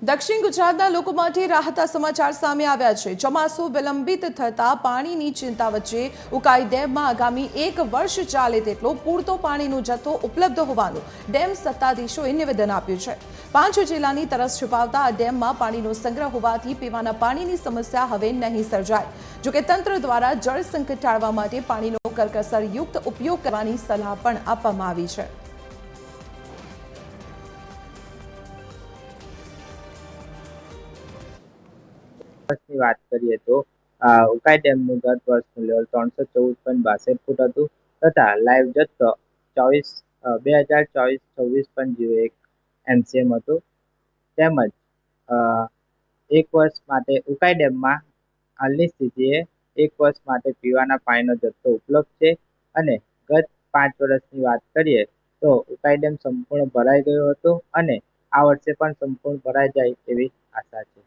દક્ષિણ ગુજરાતના લોકો માટે રાહતના સમાચાર સામે આવ્યા છે। ચોમાસું વિલંબિત થતા પાણીની ચિંતા વચ્ચે ઉકાઈ ડેમમાં આગામી 1 વર્ષ ચાલે તેટલો પૂરતો પાણીનો જથ્થો ઉપલબ્ધ હોવાનું ડેમ સત્તાધીશોએ નિવેદન આપ્યું છે। 5 જિલ્લાની તરસ છુપાવતા આ ડેમમાં પાણીનો સંગ્રહ હોવાથી પીવાના પાણીની સમસ્યા હવે નહીં સર્જાય। જોકે તંત્ર દ્વારા જળ સંકટ ટાળવા માટે પાણીનો કરકસરયુક્ત ઉપયોગ કરવાની સલાહ પણ આપવામાં આવી છે। ની વાત કરીએ તો ઉકાઈ ડેમનું ગત વર્ષનું લેવલ 314.62 ફૂટ હતું તથા લાઈવ જથ્થો 2024-26 MCM હતું। તેમજ 1 વર્ષ માટે ઉકાઈ ડેમમાં હાલની સ્થિતિએ 1 વર્ષ માટે પીવાના પાણીનો જથ્થો ઉપલબ્ધ છે અને ગત 5 વર્ષની વાત કરીએ તો ઉકાઈ ડેમ સંપૂર્ણ ભરાઈ ગયો હતો અને આ વર્ષે પણ સંપૂર્ણ ભરાઈ જાય એવી આશા છે।